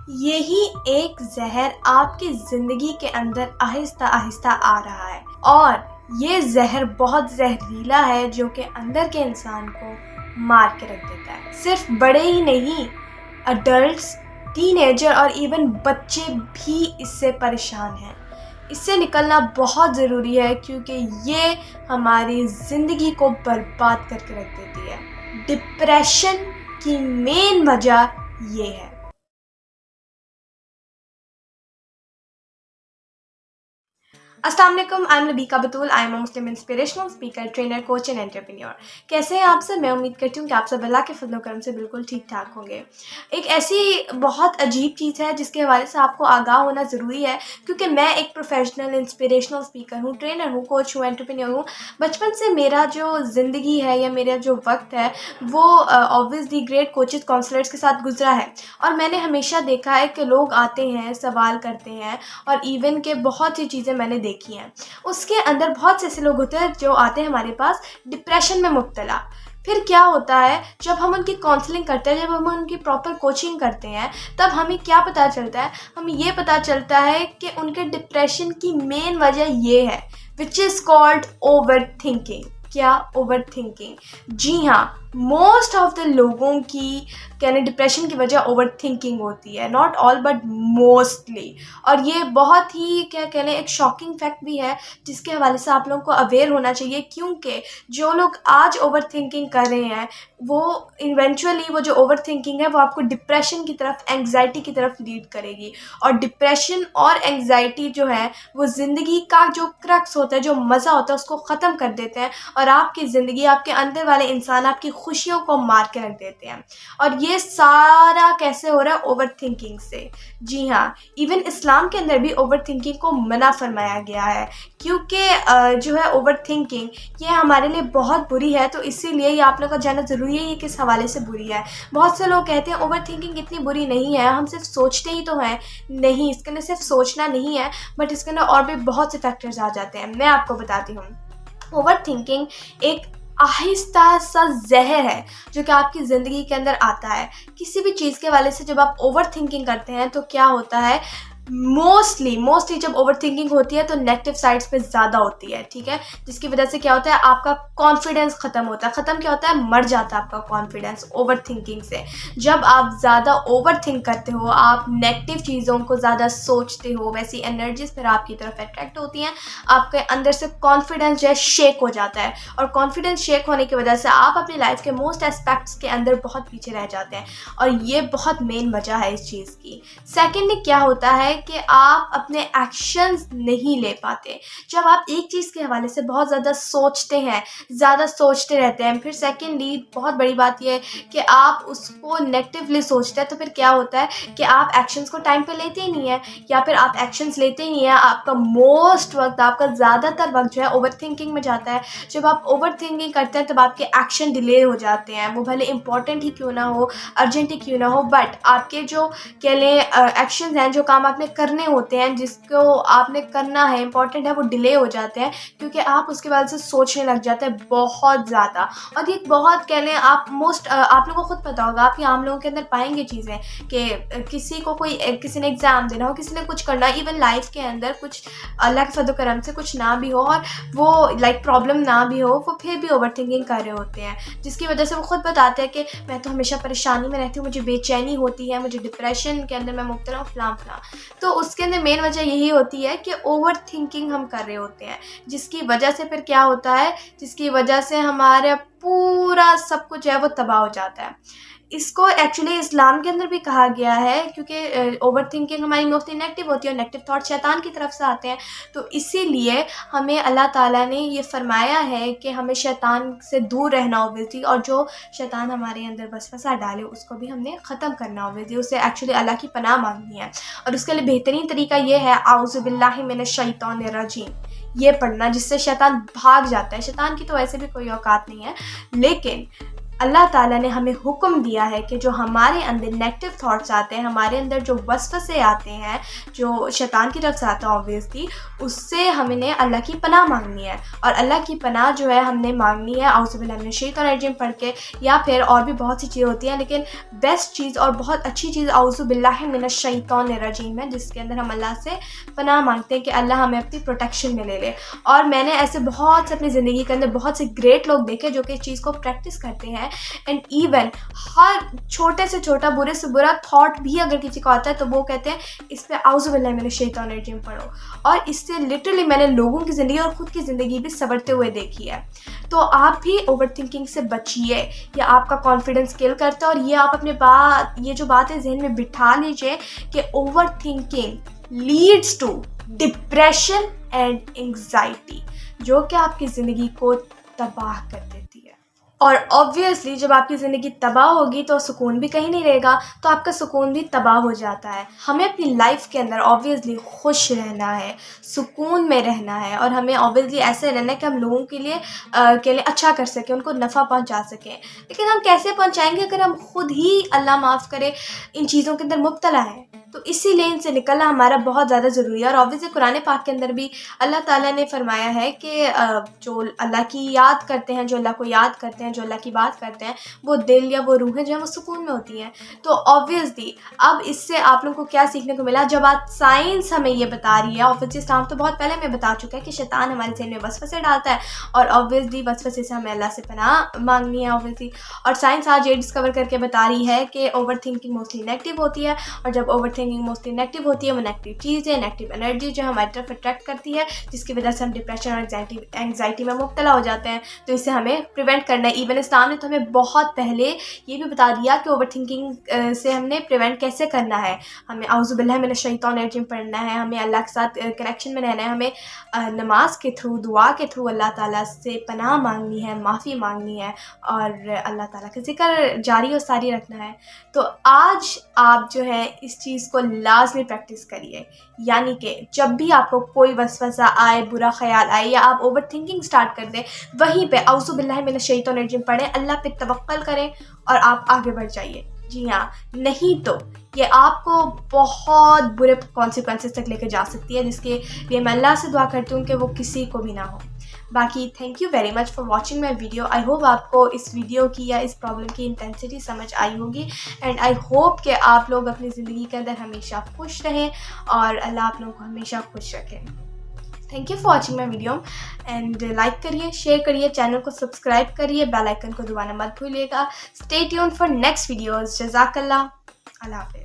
यही एक जहर आपकी ज़िंदगी के अंदर आहिस्ता आहिस्ता आ रहा है और ये जहर बहुत जहरीला है जो कि अंदर के इंसान को मार के रख देता है। सिर्फ बड़े ही नहीं, अडल्ट्स, टीनेजर और इवन बच्चे भी इससे परेशान हैं। इससे निकलना बहुत ज़रूरी है क्योंकि ये हमारी ज़िंदगी को बर्बाद करके रख देती है। डिप्रेशन की मेन वजह ये है। अस्सलाम वालेकुम, I am Nabika Batool. I am a Muslim inspirational speaker, trainer, coach and entrepreneur. कैसे हैं आप सब? मैं उम्मीद करती हूँ कि आप सब अल्लाह के फजल करम से बिल्कुल ठीक ठाक होंगे। एक ऐसी बहुत अजीब चीज़ है जिसके हवाले से आपको आगाह होना ज़रूरी है क्योंकि मैं एक प्रोफेशनल इंस्पिरेशनल स्पीकर हूँ, ट्रेनर हूँ, कोच हूँ, एंटरप्रेन्योर हूँ। बचपन से मेरा जो ज़िंदगी है या मेरा जो वक्त है वो ऑब्वियसली ग्रेट कोचेस काउंसलर्स के साथ गुजरा है और मैंने हमेशा देखा है कि लोग आते हैं, सवाल करते हैं और इवन के बहुत सी चीज़ें मैंने देखी हैं। उसके अंदर बहुत से ऐसे लोग होते हैं जो आते हैं हमारे पास डिप्रेशन में मुब्तला। फिर क्या होता है, जब हम उनकी काउंसलिंग करते हैं, जब हम उनकी प्रॉपर कोचिंग करते हैं, तब हमें क्या पता चलता है? हमें ये पता चलता है कि उनके डिप्रेशन की मेन वजह ये है, which is called overthinking. क्या? Overthinking. जी हाँ, मोस्ट ऑफ द लोगों की कहने डिप्रेशन की वजह ओवर थिंकिंग होती है, नॉट ऑल बट मोस्टली। और ये बहुत ही क्या कहने एक शॉकिंग फैक्ट भी है जिसके हवाले से आप लोगों को अवेयर होना चाहिए क्योंकि जो लोग आज ओवर थिंकिंग कर रहे हैं वो इवेंचुअली वो जो ओवर थिंकिंग है वो आपको डिप्रेशन की तरफ, एंग्जाइटी की तरफ लीड करेगी। और डिप्रेशन और एंग्जाइटी जो है वो ज़िंदगी का जो क्रक्स होता है, जो मज़ा होता है, उसको ख़त्म कर देते हैं और आपकी ज़िंदगी, आपके अंदर वाले इंसान, आपकी खुशियों को मार के रख देते हैं। और ये सारा कैसे हो रहा है? ओवर थिंकिंग से। जी हाँ, इवन इस्लाम के अंदर भी ओवर थिंकिंग को मना फरमाया गया है क्योंकि जो है ओवर थिंकिंग ये हमारे लिए बहुत बुरी है। तो इसीलिए ये आप लोग का जानना ज़रूरी है ये किस हवाले से बुरी है। बहुत से लोग कहते हैं ओवर थिंकिंग इतनी बुरी नहीं है, हम सिर्फ सोचते ही तो हैं। नहीं, इसके अंदर सिर्फ सोचना नहीं है बट इसके अंदर और भी बहुत से फैक्टर्स आ जाते हैं। मैं आपको बताती हूँ। ओवर थिंकिंग एक आहिस्ता सा जहर है जो कि आपकी ज़िंदगी के अंदर आता है। किसी भी चीज़ के हवाले से जब आप ओवर थिंकिंग करते हैं तो क्या होता है, मोस्टली जब ओवर थिंकिंग होती है तो नेगेटिव साइड्स पे ज़्यादा होती है, ठीक है। जिसकी वजह से क्या होता है, आपका कॉन्फिडेंस ख़त्म होता है। ख़त्म क्या होता है? मर जाता है आपका कॉन्फिडेंस ओवर थिंकिंग से। जब आप ज़्यादा ओवर थिंक करते हो, आप नेगेटिव चीज़ों को ज़्यादा सोचते हो, वैसी एनर्जीज फिर आपकी तरफ अट्रैक्ट होती हैं। आपके अंदर से कॉन्फिडेंस जो है शेक हो जाता है और कॉन्फिडेंस शेक होने की वजह से आप अपनी लाइफ के मोस्ट एस्पेक्ट्स के अंदर बहुत पीछे रह जाते हैं और ये बहुत मेन वजह है इस चीज़ की। सेकेंडली क्या होता है कि आप अपने एक्शंस नहीं ले पाते। जब आप एक चीज़ के हवाले से बहुत ज़्यादा सोचते हैं, ज़्यादा सोचते रहते हैं, फिर सेकेंडली बहुत बड़ी बात यह है कि आप उसको नेगेटिवली सोचते हैं, तो फिर क्या होता है कि आप एक्शंस को टाइम पे लेते ही नहीं है या फिर आप एक्शंस लेते ही नहीं है। आपका मोस्ट वक्त, आपका ज़्यादातर वक्त जो है ओवर थिंकिंग में जाता है। जब आप ओवर थिंकिंग करते हैं तब आपके एक्शन डिले हो जाते हैं, वो भले इंपॉर्टेंट ही क्यों ना हो, अर्जेंट ही क्यों ना हो, बट आपके जो कह लें एक्शंस हैं, जो काम आपने करने होते हैं, जिसको आपने करना है, इंपॉर्टेंट है, वो डिले हो जाते हैं क्योंकि आप उसके बाद से सोचने लग जाते हैं बहुत ज़्यादा। और ये बहुत कह लें आप आप लोगों को खुद पता होगा, आप ये आम लोगों के अंदर पाएंगे चीज़ें कि किसी ने एग्ज़ाम देना हो, किसी ने कुछ करना, इवन लाइफ के अंदर कुछ अल्लाह के फजल करम से कुछ ना भी हो और वो लाइक प्रॉब्लम ना भी हो, वो फिर भी ओवर थिंकिंग कर रहे होते हैं जिसकी वजह से वो खुद बताते हैं कि मैं तो हमेशा परेशानी में रहती हूँ, मुझे बेचैनी होती है, मुझे डिप्रेशन के अंदर मैं मुब्तला हूँ, फलां फलां। तो उसके अंदर मेन वजह यही होती है कि ओवर थिंकिंग हम कर रहे होते हैं जिसकी वजह से फिर क्या होता है, जिसकी वजह से हमारा पूरा सब कुछ है वो तबाह हो जाता है। इसको एक्चुअली इस्लाम के अंदर भी कहा गया है क्योंकि ओवर थिंकिंग हमारी मोस्टली नेगेटिव होती है और नेगेटिव थॉट शैतान की तरफ से आते हैं। तो इसीलिए हमें अल्लाह ताला ने ये फरमाया है कि हमें शैतान से दूर रहना ऑब्वियसली, और जो शैतान हमारे अंदर वसवसा डाले उसको भी हमने ख़त्म करना ऑब्वियसली, उससे एक्चुअली अल्लाह की पनाह मांगनी है। और उसके लिए बेहतरीन तरीका ये है आऊज़ु बिल्लाहि मिनश शैतानिर रजीम, ये पढ़ना, जिससे शैतान भाग जाता है। शैतान की तो वैसे भी कोई औकात नहीं है, लेकिन अल्लाह ताला ने हमें हुक्म दिया है कि जो हमारे अंदर नेगेटिव थॉट्स आते हैं, हमारे अंदर जो वसवसे आते हैं, जो शैतान की तरफ से आता है ऑब्वियसली, उससे हमने अल्लाह की पनाह मांगनी है। और अल्लाह की पनाह जो है हमने मांगनी है औज़ुबिल्लाहि मिनश्शैतानिर्रजीम पढ़ के, या फिर और भी बहुत सी चीज़ें होती हैं, लेकिन बेस्ट चीज़ और बहुत अच्छी चीज़ औज़ुबिल्लाहि मिनश्शैतानिर्रजीम है, जिसके अंदर हम अल्लाह से पनाह मांगते हैं कि अल्लाह हमें अपनी प्रोटेक्शन में ले ले। और मैंने ऐसे बहुत से अपनी ज़िंदगी के अंदर बहुत से ग्रेट लोग देखे जो कि इस चीज़ को प्रैक्टिस करते हैं। एंड इवन हर छोटे से छोटा, बुरे से बुरा थॉट भी अगर किसी को आता है तो वो कहते हैं इस पे औज़ुबिल्लाहि मिनश्शैतानिर्रजीम पढ़ो। और इससे लिटरली मैंने लोगों की ज़िंदगी और ख़ुद की ज़िंदगी भी संवरते हुए देखी है। तो आप भी ओवर थिंकिंग से बचिए, ये आपका कॉन्फिडेंस किल करता है। और ये आप अपने ये जो बात है जहन में बिठा लीजिए कि overthinking leads to depression and anxiety, जो कि आपकी ज़िंदगी को तबाह कर देती है। और ऑब्वियसली जब आपकी ज़िंदगी तबाह होगी तो सुकून भी कहीं नहीं रहेगा, तो आपका सुकून भी तबाह हो जाता है। हमें अपनी लाइफ के अंदर ऑब्वियसली खुश रहना है, सुकून में रहना है, और हमें ऑब्वियसली ऐसे रहना है कि हम लोगों के लिए अच्छा कर सकें, उनको नफ़ा पहुंचा सकें। लेकिन हम कैसे पहुंचाएंगे अगर हम खुद ही, अल्लाह माफ़ करे, इन चीज़ों के अंदर मुब्तला हैं। तो इसीलिए इनसे निकलना हमारा बहुत ज़्यादा ज़रूरी है। और ऑब्वियसली कुरान पाक के अंदर भी अल्लाह ताला ने फरमाया है कि जो अल्लाह की याद करते हैं, जो अल्लाह को याद करते हैं, जो अल्लाह की बात करते हैं, वो दिल या वो रूहें जो हैं वो सुकून में होती हैं। तो ऑब्वियसली अब इससे आप लोगों को क्या सीखने को मिला, जब आज साइंस हमें ये बता रही है, ऑब्वियसली इस्लाम तो बहुत पहले में बता चुका है कि शैतान हमारे ज़हन में वसवसे डालता है, और ऑब्वियसली वसवसे से हमें अल्लाह से पनाह मांगनी है ऑब्वियसली। और साइंस आज ये डिस्कवर करके बता रही है कि ओवर थिंकिंग मोस्टली नेगेटिव होती है, और जब ओवर थिंकिंग मोस्टली नेगेटिव होती है, वो नेगेटिव चीज़ है, नेगेटिव एनर्जी जो हमारी तरफ अट्रैक्ट करती है, जिसकी वजह से हम डिप्रेशन और एंग्जाइटी में मुब्तला हो जाते हैं। तो इससे हमें प्रिवेंट करना है। इवन इस्लाम ने तो हमें बहुत पहले ये भी बता दिया कि ओवर थिंकिंग से हमने प्रिवेंट कैसे करना है। हमें औज़ुबिल्लाहि मिनश्शैतानिर्रजीम पढ़ना है, हमें अल्लाह के साथ कनेक्शन में रहना है, हमें नमाज के थ्रू, दुआ के थ्रू अल्लाह ताला से पनाह मांगनी है, माफ़ी मांगनी है, और अल्लाह ताला का ज़िक्र जारी और सारी रखना है। तो आज आप जो है इस चीज़ को लाज़मी प्रैक्टिस करिए, यानी कि जब भी आपको कोई वसवसा आए, बुरा ख्याल आए, या आप ओवर थिंकिंग स्टार्ट कर दें, वहीं पे औज़ुबिल्लाहि मिनश्शैतानिर्रजीम पढ़ें, अल्लाह पे तवक्कल करें और आप आगे बढ़ जाइए। जी हाँ, नहीं तो ये आपको बहुत बुरे कॉन्सिक्वेंसेस तक लेकर जा सकती है, जिसके लिए मैं अल्लाह से दुआ करती हूँ कि वो किसी को भी ना हो। बाकी thank you very much for watching my video. I hope आपको इस वीडियो की या इस प्रॉब्लम की इंटेंसिटी समझ आई होगी, एंड आई होप कि आप लोग अपनी ज़िंदगी के अंदर हमेशा खुश रहें और अल्लाह आप लोगों को हमेशा खुश रखें। Thank you for watching my video, and like करिए, शेयर करिए, चैनल को सब्सक्राइब करिए, बेल आइकन को दबाना मत भूलिएगा। Stay tuned for next videos. जज़ाकल्लाह, अल्लाह हाफ़िज़।